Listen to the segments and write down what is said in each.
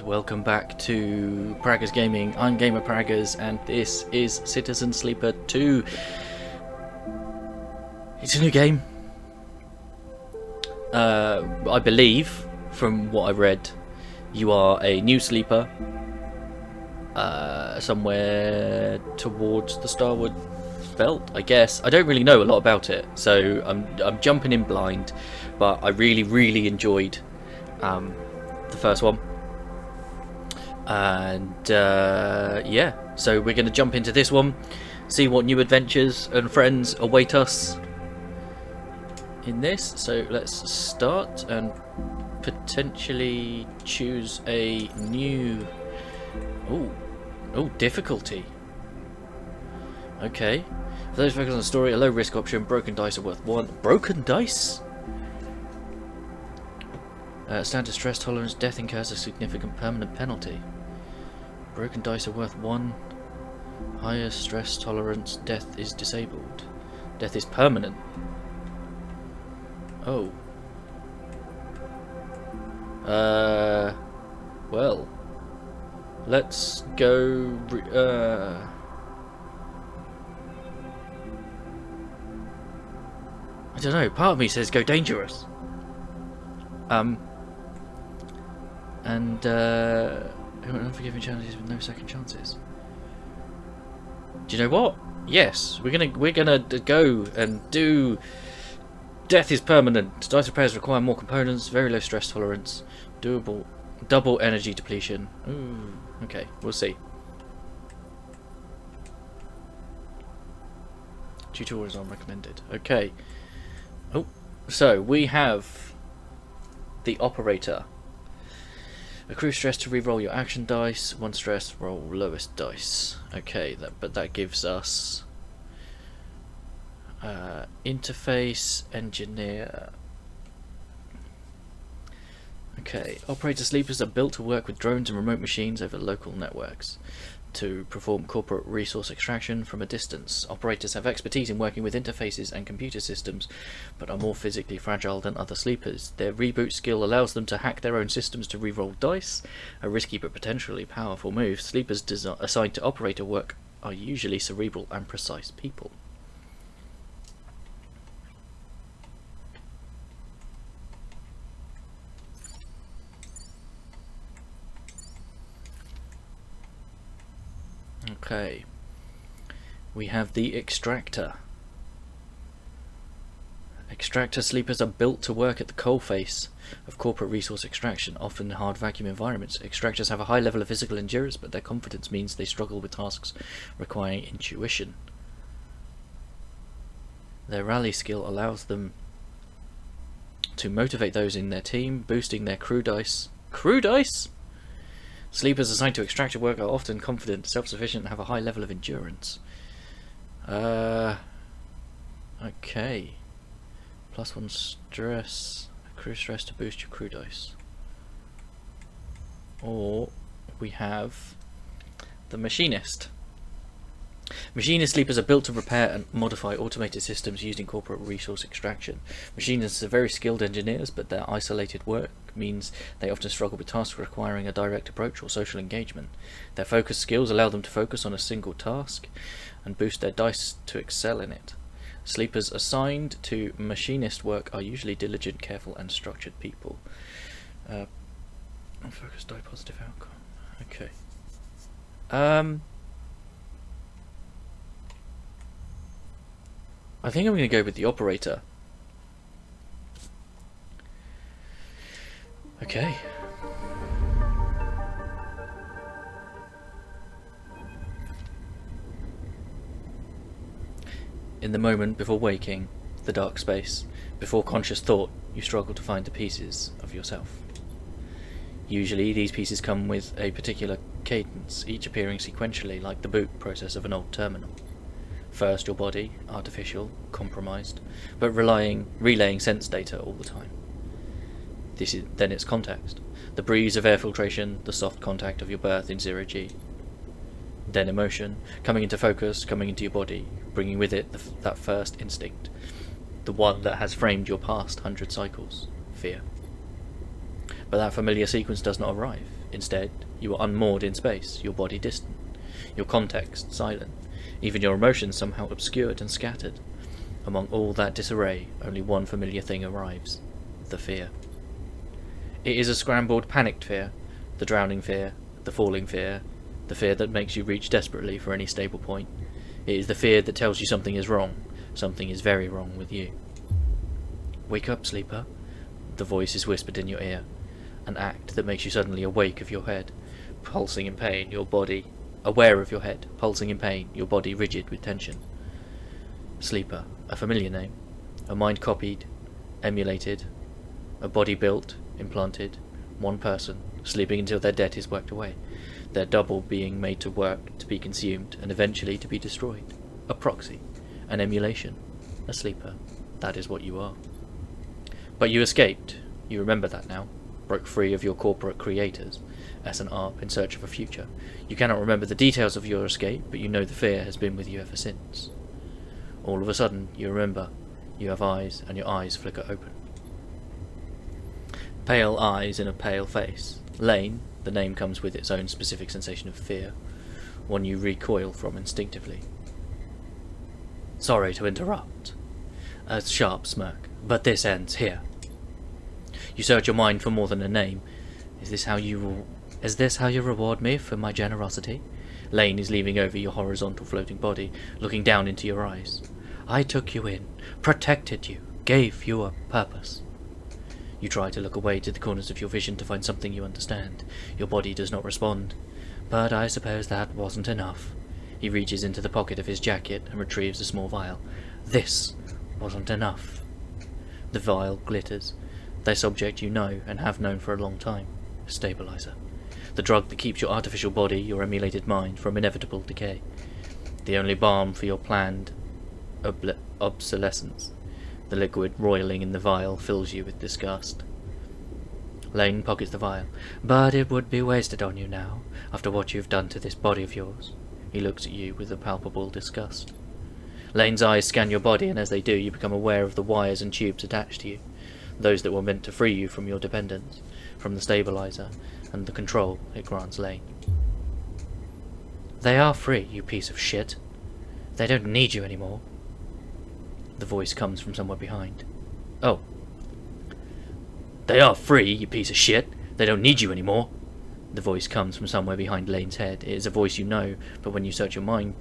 welcome back to Praggers Gaming. I'm Gamer Praggers, and this is Citizen Sleeper 2. It's a new game. I believe, from what I read, you are a new sleeper somewhere towards the Starward belt, I guess. I don't really know a lot about it, so I'm jumping in blind, but I really enjoyed the first one. And yeah, so we're going to jump into this one, see what new adventures and friends await us in this. So let's start and potentially choose a new difficulty. Okay, for those focused on the story, a low risk option. Broken dice are worth 1. Broken dice? Standard stress tolerance. Death incurs a significant permanent penalty. Broken dice are worth 1. Higher stress tolerance. Death is disabled. Death is permanent. Oh. Well. Let's go. I don't know. Part of me says go dangerous. And unforgiving challenges with no second chances. Do you know what? Yes, we're gonna go and do. Death is permanent. Dice repairs require more components. Very low stress tolerance. Doable. Double energy depletion. Ooh. Okay, we'll see. Tutorials are recommended. Okay. Oh, so we have the operator. Accrue stress to re-roll your action dice. 1 stress, roll lowest dice. Okay, but that gives us interface engineer. Okay, operator sleepers are built to work with drones and remote machines over local networks to perform corporate resource extraction from a distance. Operators have expertise in working with interfaces and computer systems, but are more physically fragile than other sleepers. Their reboot skill allows them to hack their own systems to re-roll dice, a risky but potentially powerful move. Sleepers assigned to operator work are usually cerebral and precise people. Okay, we have the extractor. Extractor sleepers are built to work at the coalface of corporate resource extraction, often in hard vacuum environments. Extractors have a high level of physical endurance, but their confidence means they struggle with tasks requiring intuition. Their rally skill allows them to motivate those in their team, boosting their crew dice. Crew dice? Sleepers assigned to extractor work are often confident, self-sufficient, and have a high level of endurance. Okay. +1 stress. Crew stress to boost your crew dice. Or we have the machinist. Machinist sleepers are built to repair and modify automated systems used in corporate resource extraction. Machinists are very skilled engineers, but their isolated work means they often struggle with tasks requiring a direct approach or social engagement. Their focus skills allow them to focus on a single task and boost their dice to excel in it. Sleepers assigned to machinist work are usually diligent, careful, and structured people. Focus die positive outcome. Okay. I think I'm going to go with the operator. Okay. In the moment before waking, the dark space, before conscious thought, you struggle to find the pieces of yourself. Usually these pieces come with a particular cadence, each appearing sequentially like the boot process of an old terminal. First your body, artificial, compromised, but relaying sense data all the time. Then its context, the breeze of air filtration, the soft contact of your birth in 0G. Then emotion, coming into focus, coming into your body, bringing with it that first instinct, the one that has framed your past 100 cycles, fear. But that familiar sequence does not arrive. Instead, you are unmoored in space, your body distant, your context silent, even your emotions somehow obscured and scattered. Among all that disarray, only one familiar thing arrives: the fear. It is a scrambled, panicked fear, the drowning fear, the falling fear, the fear that makes you reach desperately for any stable point. It is the fear that tells you something is wrong, something is very wrong with you. Wake up, sleeper. The voice is whispered in your ear, an act that makes you suddenly awake of your head, pulsing in pain, your body aware of your head, pulsing in pain, your body rigid with tension. Sleeper, a familiar name, a mind copied, emulated, a body built, implanted, one person, sleeping until their debt is worked away, their double being made to work, to be consumed, and eventually to be destroyed. A proxy, an emulation, a sleeper. That is what you are. But you escaped, you remember that now, broke free of your corporate creators, as an ARP in search of a future. You cannot remember the details of your escape, but you know the fear has been with you ever since. All of a sudden, you remember, you have eyes, and your eyes flicker open. Pale eyes in a pale face. Lane, the name comes with its own specific sensation of fear, one you recoil from instinctively. Sorry to interrupt. A sharp smirk, but this ends here. You search your mind for more than a name. Is this how you reward me for my generosity? Lane is leaning over your horizontal floating body, looking down into your eyes. I took you in, protected you, gave you a purpose. You try to look away to the corners of your vision to find something you understand. Your body does not respond. But I suppose that wasn't enough. He reaches into the pocket of his jacket and retrieves a small vial. This wasn't enough. The vial glitters. This object you know and have known for a long time. A stabilizer. The drug that keeps your artificial body, your emulated mind, from inevitable decay. The only balm for your planned obsolescence. The liquid roiling in the vial fills you with disgust. Lane pockets the vial. But it would be wasted on you now, after what you've done to this body of yours. He looks at you with a palpable disgust. Lane's eyes scan your body, and as they do, you become aware of the wires and tubes attached to you, those that were meant to free you from your dependence, from the stabilizer, and the control it grants Lane. They are free, you piece of shit. They don't need you anymore. The voice comes from somewhere behind. Oh. They are free, you piece of shit. They don't need you anymore. The voice comes from somewhere behind Lane's head. It is a voice you know, but when you search your mind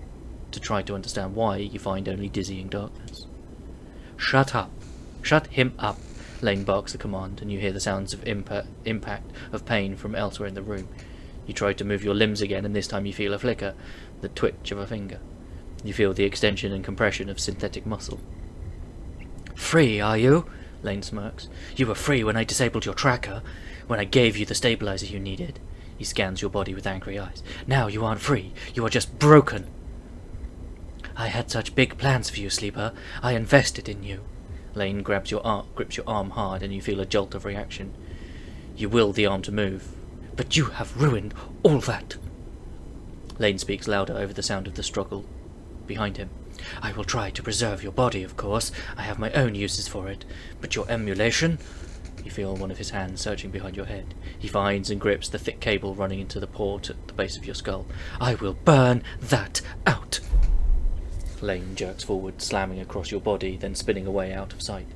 to try to understand why, you find only dizzying darkness. Shut up. Shut him up. Lane barks the command, and you hear the sounds of impact of pain from elsewhere in the room. You try to move your limbs again, and this time you feel a flicker, the twitch of a finger. You feel the extension and compression of synthetic muscle. Free, are you? Lane smirks. You were free when I disabled your tracker, when I gave you the stabilizer you needed. He scans your body with angry eyes. Now you aren't free. You are just broken. I had such big plans for you, Sleeper. I invested in you. Lane grips your arm hard, and you feel a jolt of reaction. You will the arm to move. But you have ruined all that. Lane speaks louder over the sound of the struggle behind him. I will try to preserve your body, of course. I have my own uses for it. But your emulation... You feel one of his hands searching behind your head. He finds and grips the thick cable running into the port at the base of your skull. I will burn that out. Lane jerks forward, slamming across your body, then spinning away out of sight.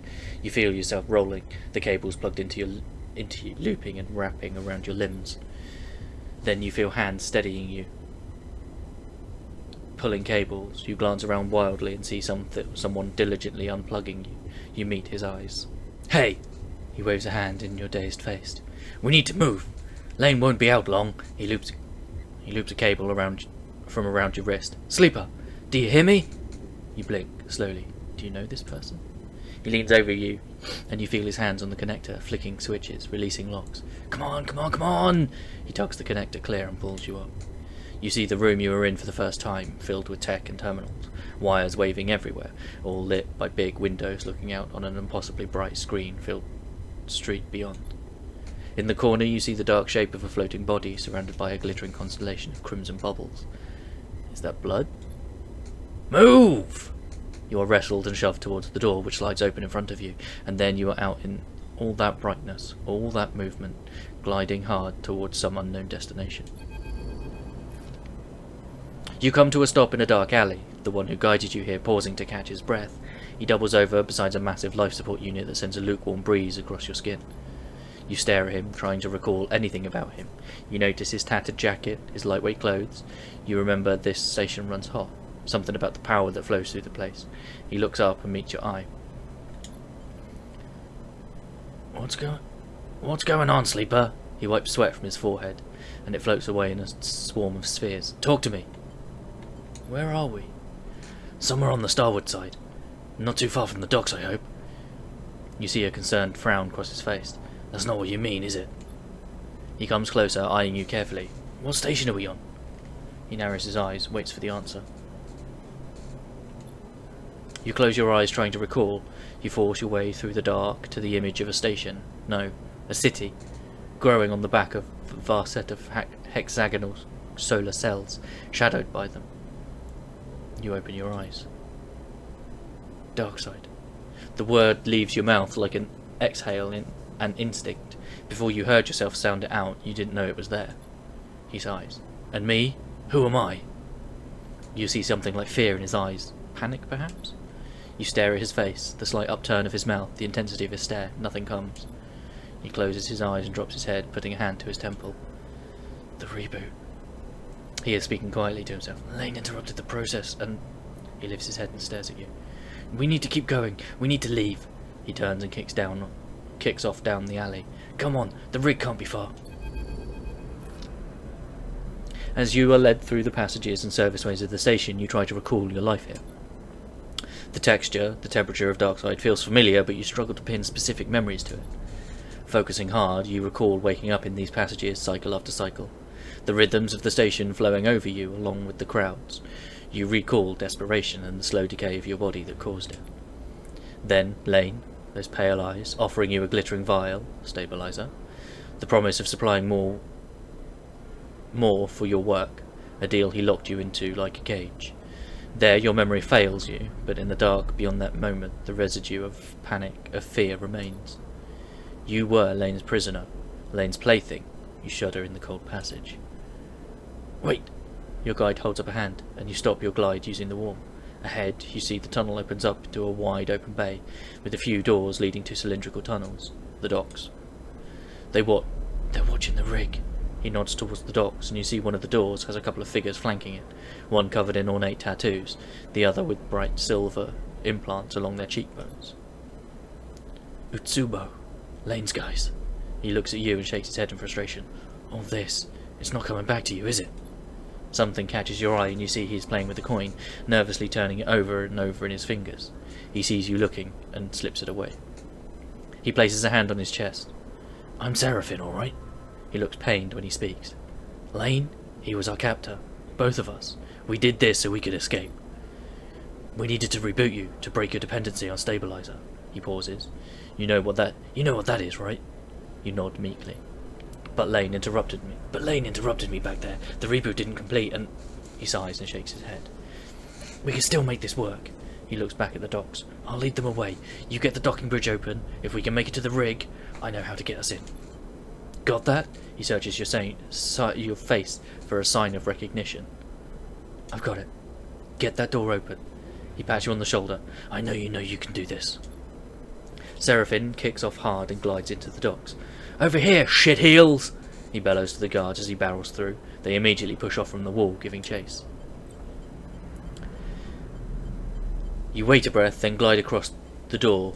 You feel yourself rolling, the cables plugged into you, looping and wrapping around your limbs. Then you feel hands steadying you, pulling cables. You glance around wildly and see someone diligently unplugging you. You meet his eyes. Hey! He waves a hand in your dazed face. We need to move. Lane won't be out long. He loops a cable from around your wrist. Sleeper! Do you hear me? You blink, slowly. Do you know this person? He leans over you, and you feel his hands on the connector, flicking switches, releasing locks. Come on, come on, come on! He tugs the connector clear and pulls you up. You see the room you were in for the first time, filled with tech and terminals, wires waving everywhere, all lit by big windows looking out on an impossibly bright screen-filled street beyond. In the corner you see the dark shape of a floating body surrounded by a glittering constellation of crimson bubbles. Is that blood? Move! You are wrestled and shoved towards the door, which slides open in front of you, and then you are out all that brightness, all that movement, gliding hard towards some unknown destination. You come to a stop in a dark alley, the one who guided you here pausing to catch his breath. He doubles over beside a massive life support unit that sends a lukewarm breeze across your skin. You stare at him, trying to recall anything about him. You notice his tattered jacket, his lightweight clothes. You remember this station runs hot. Something about the power that flows through the place. He looks up and meets your eye. What's going on, sleeper? He wipes sweat from his forehead, and it floats away in a swarm of spheres. Talk to me. Where are we? Somewhere on the starward side. Not too far from the docks, I hope. You see a concerned frown cross his face. That's not what you mean, is it? He comes closer, eyeing you carefully. What station are we on? He narrows his eyes, waits for the answer. You close your eyes trying to recall. You force your way through the dark to the image of a station. No, a city, growing on the back of a vast set of hexagonal solar cells, shadowed by them. You open your eyes. Dark side. The word leaves your mouth like an exhale in an instinct. Before you heard yourself sound it out, you didn't know it was there. He sighs. And me? Who am I? You see something like fear in his eyes. Panic, perhaps? You stare at his face, the slight upturn of his mouth, the intensity of his stare. Nothing comes. He closes his eyes and drops his head, putting a hand to his temple. The reboot. He is speaking quietly to himself. Lane interrupted the process, and... He lifts his head and stares at you. We need to keep going. We need to leave. He turns and kicks off down the alley. Come on, the rig can't be far. As you are led through the passages and serviceways of the station, you try to recall your life here. The texture, the temperature of Darkside feels familiar, but you struggle to pin specific memories to it. Focusing hard, you recall waking up in these passages cycle after cycle, the rhythms of the station flowing over you along with the crowds. You recall desperation and the slow decay of your body that caused it. Then, Lane, those pale eyes, offering you a glittering vial, stabilizer, the promise of supplying more for your work, a deal he locked you into like a cage. There your memory fails you, but in the dark beyond that moment the residue of panic, of fear remains. You were Lane's prisoner, Lane's plaything. You shudder in the cold passage. Wait! Your guide holds up a hand, and you stop your glide using the warm. Ahead, you see the tunnel opens up into a wide open bay, with a few doors leading to cylindrical tunnels. The docks. They're watching the rig. He nods towards the docks, and you see one of the doors has a couple of figures flanking it, one covered in ornate tattoos, the other with bright silver implants along their cheekbones. Utsubo, Lane's guys. He looks at you and shakes his head in frustration. All this, it's not coming back to you, is it? Something catches your eye and you see he is playing with the coin, nervously turning it over and over in his fingers. He sees you looking and slips it away. He places a hand on his chest. I'm Seraphine, all right? He looks pained when he speaks. Lane, he was our captor. Both of us. We did this so we could escape. We needed to reboot you, to break your dependency on stabilizer. He pauses. You know what that is, right? You nod meekly. But Lane interrupted me back there. The reboot didn't complete and... He sighs and shakes his head. We can still make this work. He looks back at the docks. I'll lead them away. You get the docking bridge open. If we can make it to the rig, I know how to get us in. Got that? He searches your face for a sign of recognition. I've got it. Get that door open. He pats you on the shoulder. I know you can do this. Seraphine kicks off hard and glides into the docks. Over here, shitheels! He bellows to the guards as he barrels through. They immediately push off from the wall, giving chase. You wait a breath, then glide across the door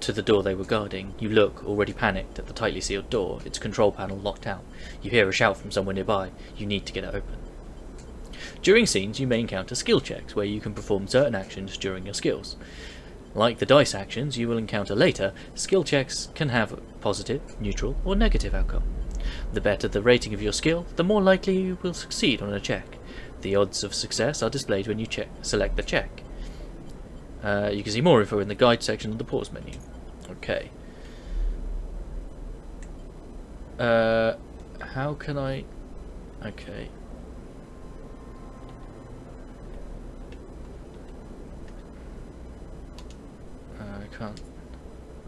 to the door they were guarding. You look, already panicked, at the tightly sealed door, its control panel locked out. You hear a shout from somewhere nearby. You need to get it open. During scenes, you may encounter skill checks, where you can perform certain actions during your skills. Like the dice actions you will encounter later, skill checks can have a positive, neutral, or negative outcome. The better the rating of your skill, the more likely you will succeed on a check. The odds of success are displayed when you select the check. You can see more info in the guide section of the pause menu. Okay. How can I... Okay. I can't...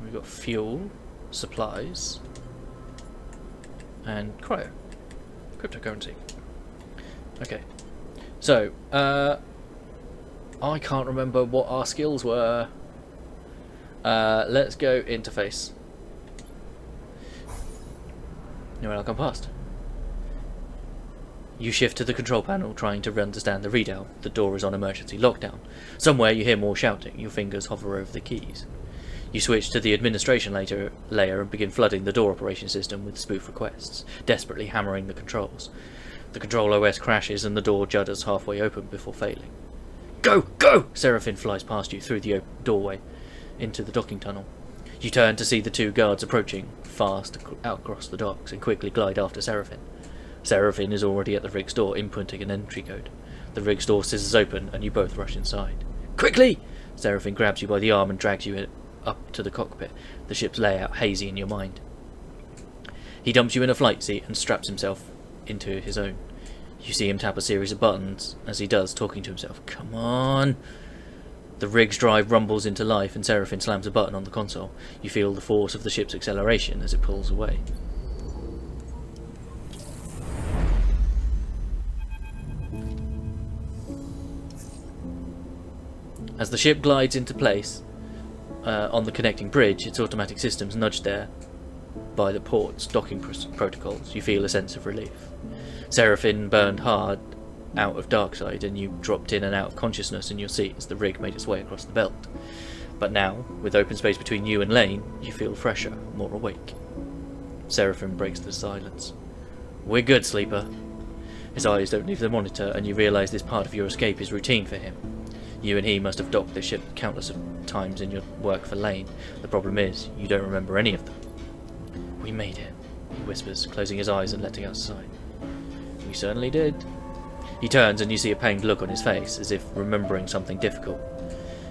We've got fuel. supplies, and cryo. Cryptocurrency. Okay. So, I can't remember what our skills were. Let's go interface. No one will come past. You shift to the control panel, trying to understand the readout. The door is on emergency lockdown. Somewhere you hear more shouting. Your fingers hover over the keys. You switch to the administration layer and begin flooding the door operation system with spoof requests, desperately hammering the controls. The control OS crashes and the door judders halfway open before failing. Go! Go! Seraphine flies past you through the doorway into the docking tunnel. You turn to see the two guards approaching fast out across the docks and quickly glide after Seraphine. Seraphine is already at the rig's door, inputting an entry code. The rig's door scissors open and you both rush inside. Quickly! Seraphine grabs you by the arm and drags you up to the cockpit, the ship's layout hazy in your mind. He dumps you in a flight seat and straps himself into his own. You see him tap a series of buttons, as he does, talking to himself. Come on! The rig's drive rumbles into life and Seraphine slams a button on the console. You feel the force of the ship's acceleration as it pulls away. As the ship glides into place on the connecting bridge, its automatic systems nudged there by the port's docking protocols. You feel a sense of relief. Seraphine burned hard out of Darkside and you dropped in and out of consciousness in your seat as the rig made its way across the belt. But now, with open space between you and Lane, you feel fresher, more awake. Seraphine breaks the silence. We're good, Sleeper. His eyes don't leave the monitor and you realise this part of your escape is routine for him. You and he must have docked this ship countless of times in your work for Lane. The problem is, you don't remember any of them. We made it, he whispers, closing his eyes and letting out a sigh. We certainly did. He turns and you see a pained look on his face, as if remembering something difficult.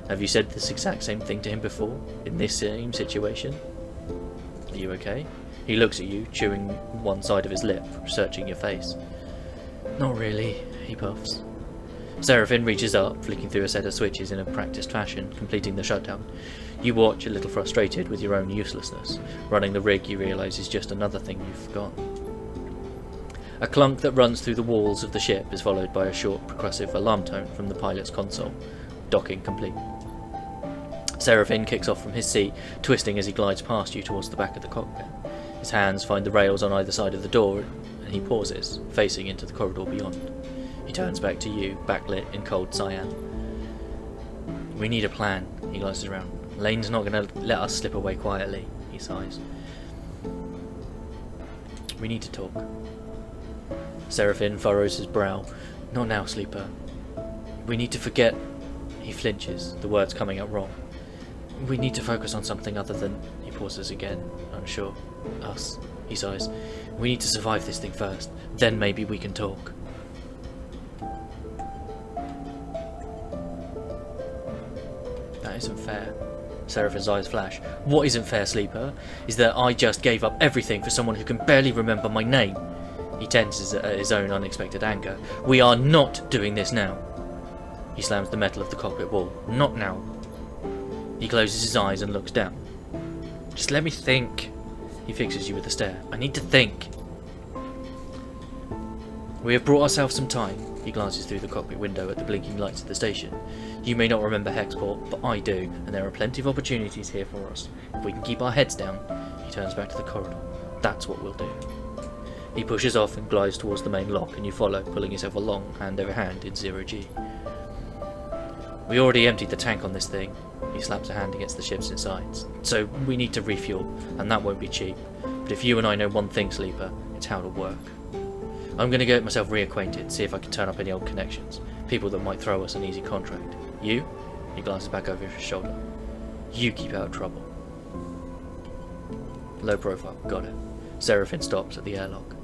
Have you said this exact same thing to him before, in this same situation? Are you okay? He looks at you, chewing one side of his lip, searching your face. Not really, he puffs. Seraphine reaches up, flicking through a set of switches in a practiced fashion, completing the shutdown. You watch, a little frustrated with your own uselessness. Running the rig, you realise, is just another thing you've forgotten. A clunk that runs through the walls of the ship is followed by a short, percussive alarm tone from the pilot's console. Docking complete. Seraphine kicks off from his seat, twisting as he glides past you towards the back of the cockpit. His hands find the rails on either side of the door, and he pauses, facing into the corridor beyond. He turns back to you, backlit in cold cyan. We need a plan, he glances around. Lane's not going to let us slip away quietly, he sighs. We need to talk. Seraphine furrows his brow. Not now, Sleeper. We need to forget... He flinches, the words coming out wrong. We need to focus on something other than... He pauses again, unsure. Us, he sighs. We need to survive this thing first, then maybe we can talk. That isn't fair. Seraphine's eyes flash. What isn't fair, Sleeper, is that I just gave up everything for someone who can barely remember my name. He tenses at his own unexpected anger. We are not doing this now. He slams the metal of the cockpit wall. Not now. He closes his eyes and looks down. Just let me think. He fixes you with a stare. I need to think. We have brought ourselves some time. He glances through the cockpit window at the blinking lights of the station. You may not remember Hexport, but I do, and there are plenty of opportunities here for us. If we can keep our heads down. He turns back to the corridor. That's what we'll do. He pushes off and glides towards the main lock, and you follow, pulling yourself along, hand over hand, in 0G. We already emptied the tank on this thing. He slaps a hand against the ship's insides. So we need to refuel, and that won't be cheap. But if you and I know one thing, Sleeper, it's how to work. I'm going to get myself reacquainted, see if I can turn up any old connections. People that might throw us an easy contract. You? He glances back over his shoulder. You keep out of trouble. Low profile, got it. Seraphine stops at the airlock.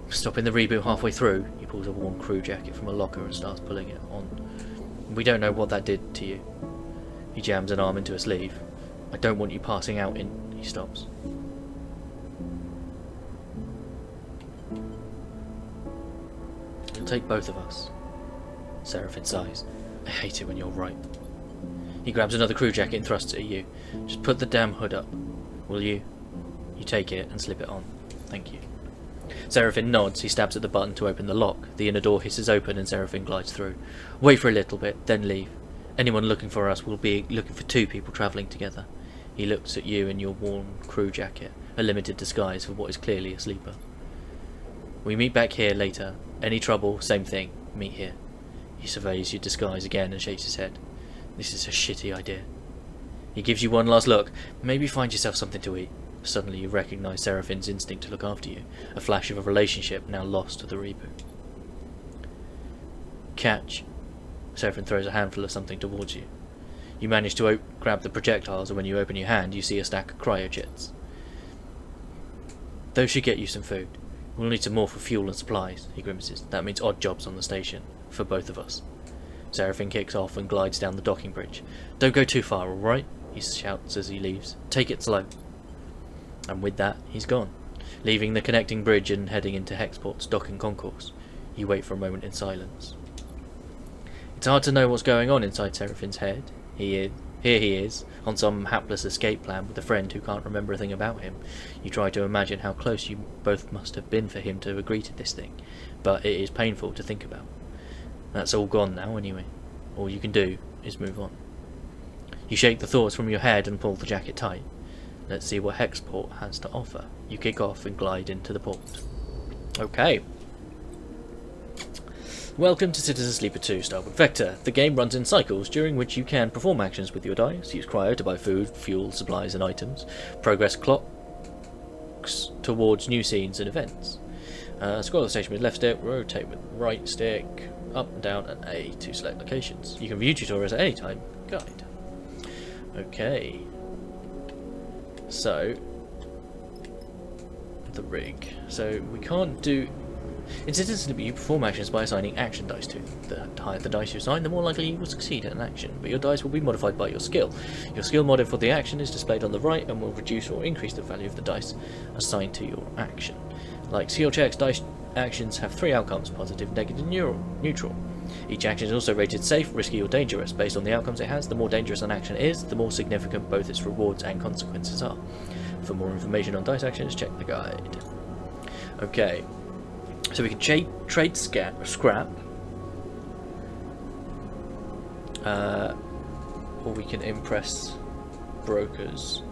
Stopping the reboot halfway through, he pulls a worn crew jacket from a locker and starts pulling it on. We don't know what that did to you. He jams an arm into a sleeve. I don't want you passing out in... He stops. It'll take both of us. Seraphine sighs. I hate it when you're right. He grabs another crew jacket and thrusts it at you. Just put the damn hood up. Will you? You take it and slip it on. Thank you. Seraphim nods. He stabs at the button to open the lock. The inner door hisses open and Seraphim glides through. Wait for a little bit, then leave. Anyone looking for us will be looking for 2 people travelling together. He looks at you in your worn crew jacket, a limited disguise for what is clearly a sleeper. We meet back here later. Any trouble, same thing. Meet here. He surveys your disguise again and shakes his head. This is a shitty idea. He gives you one last look. Maybe find yourself something to eat. Suddenly you recognise Seraphim's instinct to look after you, a flash of a relationship now lost to the reboot. Catch. Seraphim throws a handful of something towards you. You manage to grab the projectiles, and when you open your hand you see a stack of cryo-jets. Those should get you some food. We'll need some more for fuel and supplies, he grimaces. That means odd jobs on the station, for both of us. Seraphim kicks off and glides down the docking bridge. Don't go too far, alright? He shouts as he leaves. Take it slow. And with that, he's gone, leaving the connecting bridge and heading into Hexport's docking concourse. You wait for a moment in silence. It's hard to know what's going on inside Seraphim's head. Here he is, on some hapless escape plan with a friend who can't remember a thing about him. You try to imagine how close you both must have been for him to agree to this thing, but it is painful to think about. That's all gone now anyway. All you can do is move on. You shake the thoughts from your head and pull the jacket tight. Let's see what Hexport has to offer. You kick off and glide into the port. Okay. Welcome to Citizen Sleeper 2 Starward Vector. The game runs in cycles during which you can perform actions with your dice, use cryo to buy food, fuel, supplies and items, progress clocks towards new scenes and events. Scroll the station with left stick, rotate with right stick, up and down and A to select locations. You can view tutorials at any time. Guide. Okay. So, the rig. So we can't do... In Citizen Sleeper you perform actions by assigning action dice to them. The higher the dice you assign, the more likely you will succeed in an action, but your dice will be modified by your skill. Your skill modif for the action is displayed on the right and will reduce or increase the value of the dice assigned to your action. Like skill checks, dice actions have 3 outcomes: positive, negative, neutral. Each action is also rated safe, risky or dangerous. Based on the outcomes it has, the more dangerous an action is, the more significant both its rewards and consequences are. For more information on dice actions, check the guide. Okay, so we can trade scrap, or we can impress brokers.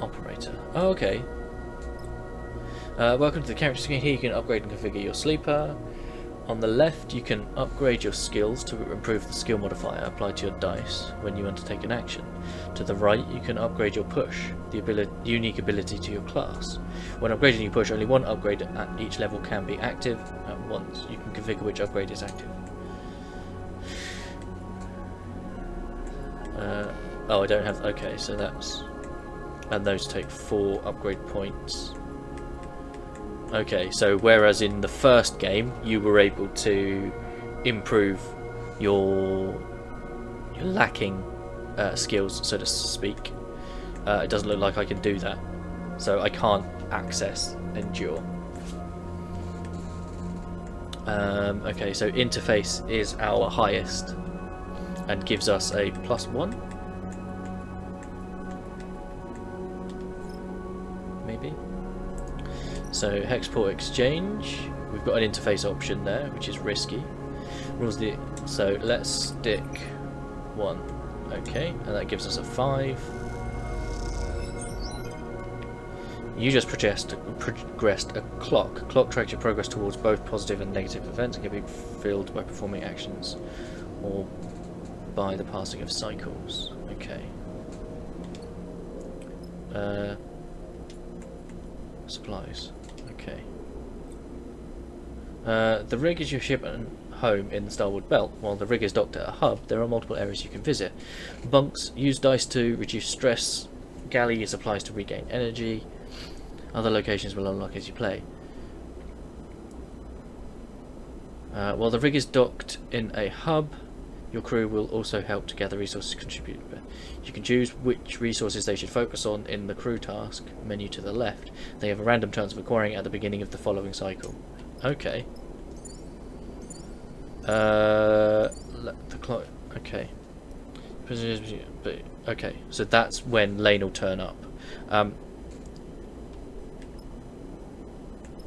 Operator. Oh, okay. Welcome to the character screen. Here you can upgrade and configure your sleeper. On the left you can upgrade your skills to improve the skill modifier applied to your dice when you undertake an action. To the right you can upgrade your push, the unique ability to your class. When upgrading your push, only one upgrade at each level can be active at once. You can configure which upgrade is active. Oh, I don't have... Okay, so that's... And those take 4 upgrade points. Okay, so whereas in the first game you were able to improve your lacking skills, so to speak, it doesn't look like I can do that. So I can't access Endure. Okay, so interface is our highest and gives us a +1. Maybe. So Hexport Exchange, we've got an interface option there, which is risky. So let's stick 1. Okay, and that gives us a 5. You just progressed a clock. Clock tracks your progress towards both positive and negative events and can be filled by performing actions or by the passing of cycles. Okay. Supplies. Okay. The rig is your ship and home in the Starward Belt. While the rig is docked at a hub, there are multiple areas you can visit. Bunks, use dice to reduce stress. Galley, use supplies to regain energy. Other locations will unlock as you play. While the rig is docked in a hub, your crew will also help to gather resources to contribute. You can choose which resources they should focus on in the crew task menu to the left. They have a random chance of acquiring at the beginning of the following cycle. Okay. The clock. Okay. But okay, so that's when Lane will turn up.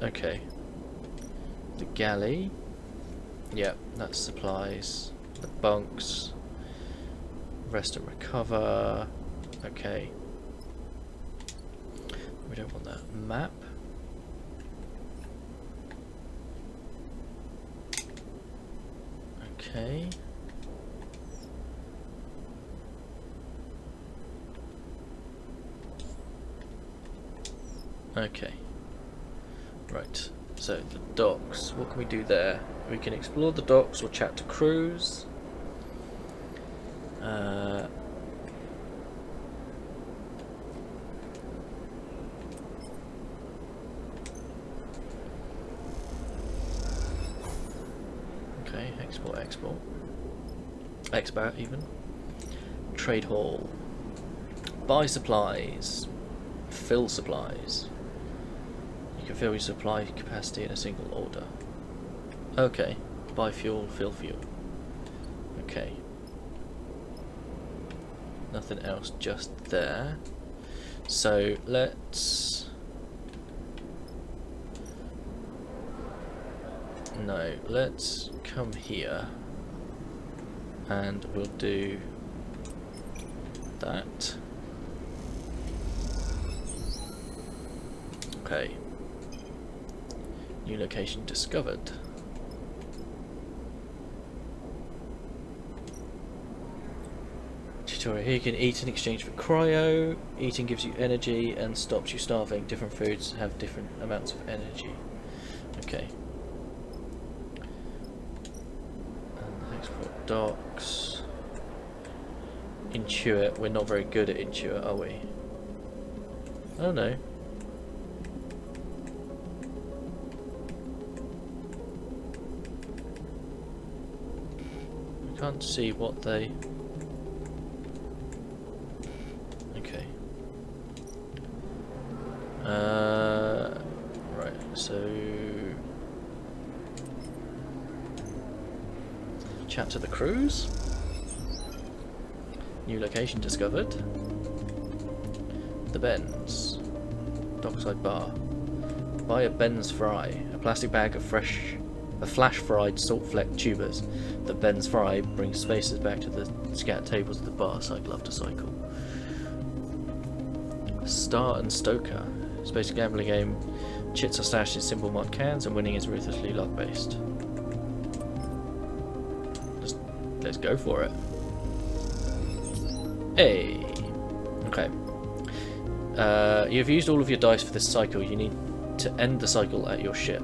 Okay. The galley. Yep, that's supplies. The bunks. Rest and recover. Okay. We don't want that. Map. Okay. Okay. Right. So the docks. What can we do there? We can explore the docks or chat to crews. Okay, export. Expat even. Trade hall. Buy supplies. Fill supplies. You can fill your supply capacity in a single order. Okay. Buy fuel, fill fuel. Okay. Nothing else just there. So let's... No, let's come here and we'll do that. Okay. New location discovered. Tutorial. Here you can eat in exchange for cryo. Eating gives you energy and stops you starving. Different foods have different amounts of energy. Okay. And export docks. Intuit. We're not very good at Intuit, are we? Oh no. I can't see what they... Okay. Right, so... Chat to the crews. New location discovered. The Benz. Dockside bar. Buy a Benz fry. A plastic bag of flash fried salt fleck tubers. The Benz fry brings spaces back to the scat tables of the bar. Cycle after cycle. Star and Stoker. Space gambling game. Chits are stashed in simple marked cans and winning is ruthlessly luck based. Let's go for it. Hey. Okay. You've used all of your dice for this cycle. You need to end the cycle at your ship,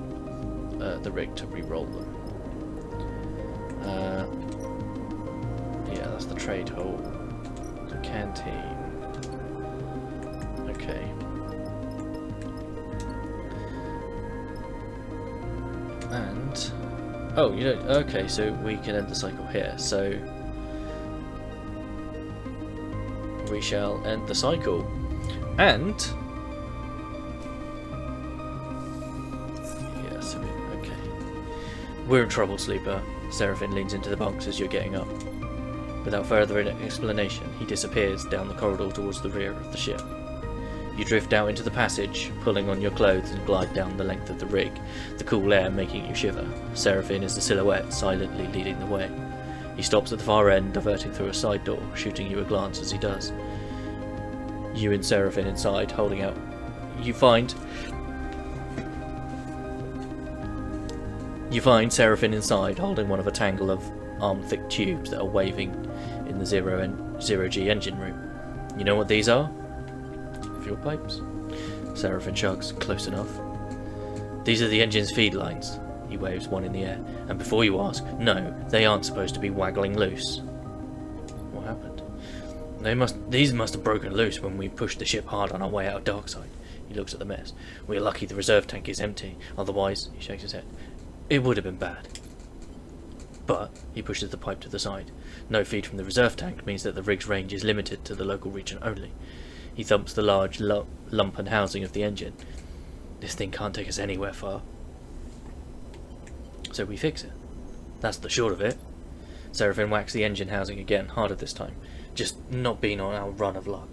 the rig, to re-roll them. Yeah, that's the trade hall. The canteen. Okay. And oh, you don't. Okay, so we can end the cycle here. So we shall end the cycle. And yeah, so okay. We're in trouble, Sleeper. Seraphine leans into the bunks as you're getting up. Without further explanation, he disappears down the corridor towards the rear of the ship. You drift out into the passage, pulling on your clothes and glide down the length of the rig, the cool air making you shiver. Seraphine is the silhouette, silently leading the way. He stops at the far end, diverting through a side door, shooting you a glance as he does. You and Seraphine inside, holding out. You find Seraphine inside, holding one of a tangle of arm-thick tubes that are waving in the zero-G engine room. You know what these are? Fuel pipes? Seraphine shrugs. Close enough. These are the engine's feed lines. He waves one in the air. And before you ask, no, they aren't supposed to be waggling loose. What happened? These must have broken loose when we pushed the ship hard on our way out of Darkside. He looks at the mess. We're lucky the reserve tank is empty. Otherwise, he shakes his head, it would have been bad. But he pushes the pipe to the side. No feed from the reserve tank means that the rig's range is limited to the local region only. He thumps the large lump and housing of the engine. This thing can't take us anywhere far. So we fix it. That's the short of it. Seraphine whacks the engine housing again, harder this time. just not been on our run of luck.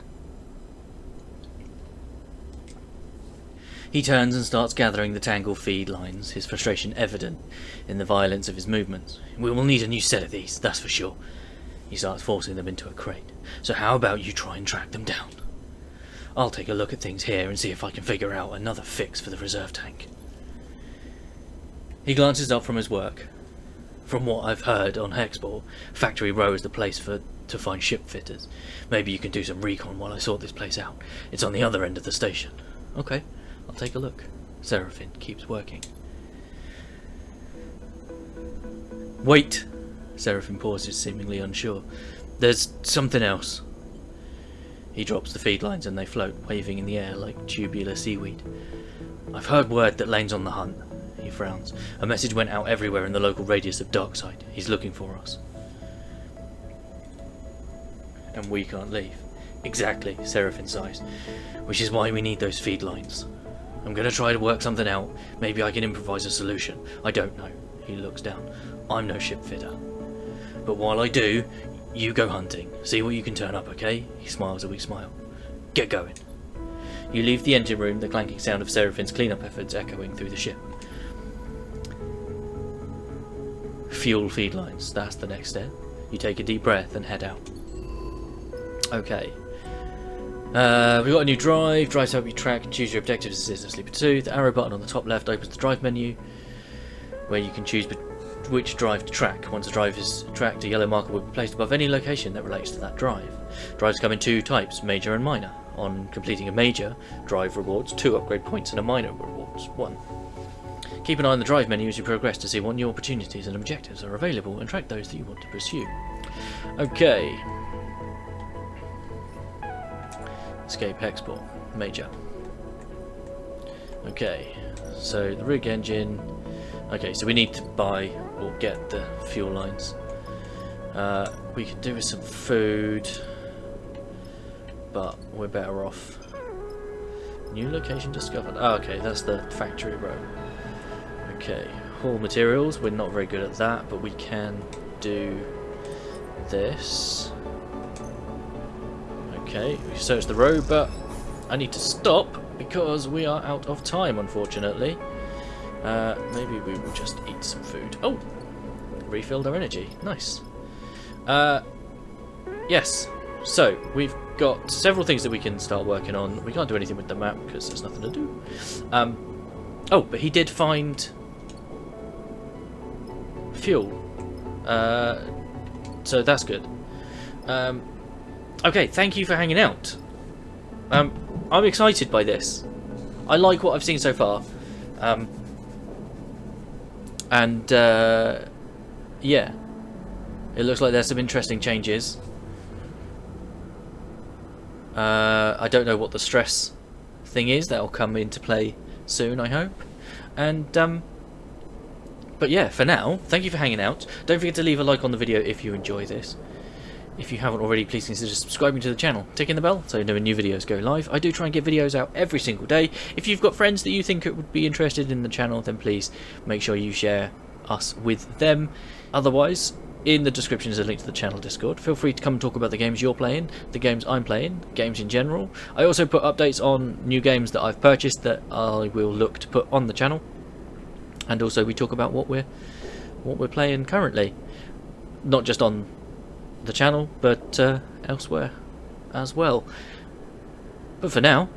He turns and starts gathering the tangled feed lines, his frustration evident in the violence of his movements. We will need a new set of these, that's for sure. He starts forcing them into a crate. So how about you try and track them down? I'll take a look at things here and see if I can figure out another fix for the reserve tank. He glances up from his work. From what I've heard on Hexball, Factory Row is the place to find ship fitters. Maybe you can do some recon while I sort this place out. It's on the other end of the station. Okay, I'll take a look. Seraphine keeps working. Wait! Seraphine pauses, seemingly unsure. There's something else. He drops the feed lines and they float, waving in the air like tubular seaweed. I've heard word that Lane's on the hunt. He frowns. A message went out everywhere in the local radius of Darkside. He's looking for us. And we can't leave. Exactly, Seraphine sighs. Which is why we need those feed lines. I'm going to try to work something out. Maybe I can improvise a solution. I don't know. He looks down. I'm no ship fitter. But while I do, you go hunting. See what you can turn up, okay? He smiles a weak smile. Get going. You leave the engine room, the clanking sound of Seraphine's cleanup efforts echoing through the ship. Fuel feed lines, that's the next step. You take a deep breath and head out. Okay. We've got a new drive. Drive to help you track and choose your objectives. This is a sleeper 2. The arrow button on the top left opens the drive menu, where you can choose which drive to track. Once the drive is tracked, a yellow marker will be placed above any location that relates to that drive. Drives come in two types, major and minor. On completing a major, drive rewards 2 upgrade points, and a minor rewards 1. Keep an eye on the drive menu as you progress to see what new opportunities and objectives are available and track those that you want to pursue. Okay. Escape Hexball. Major. Okay, so the rig engine. Okay, so we need to buy or get the fuel lines. We could do with some food, but we're better off. New location discovered. Oh, okay, that's the factory row. Okay, haul materials. We're not very good at that, but we can do this. Okay, we search the road, but I need to stop because we are out of time, unfortunately. Maybe we will just eat some food. Oh! Refilled our energy. Nice. Yes. So, we've got several things that we can start working on. We can't do anything with the map because there's nothing to do. Oh, but he did find fuel. So that's good. Okay, thank you for hanging out. I'm excited by this. I like what I've seen so far. Yeah, it looks like there's some interesting changes. I don't know what the stress thing is. That'll come into play soon, I hope. And but yeah, for now, thank you for hanging out. Don't forget to leave a like on the video if you enjoy this. If you haven't already, please consider subscribing to the channel, ticking the bell so you know when new videos go live. I do try and get videos out every single day. If you've got friends that you think would be interested in the channel, then please make sure you share us with them. Otherwise, in the description is a link to the channel Discord. Feel free to come and talk about the games you're playing, the games I'm playing, games in general. I also put updates on new games that I've purchased that I will look to put on the channel. And also we talk about what we're playing currently. Not just on the channel, but elsewhere as well. But for now,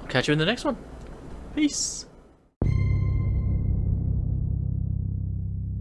I'll catch you in the next one. Peace.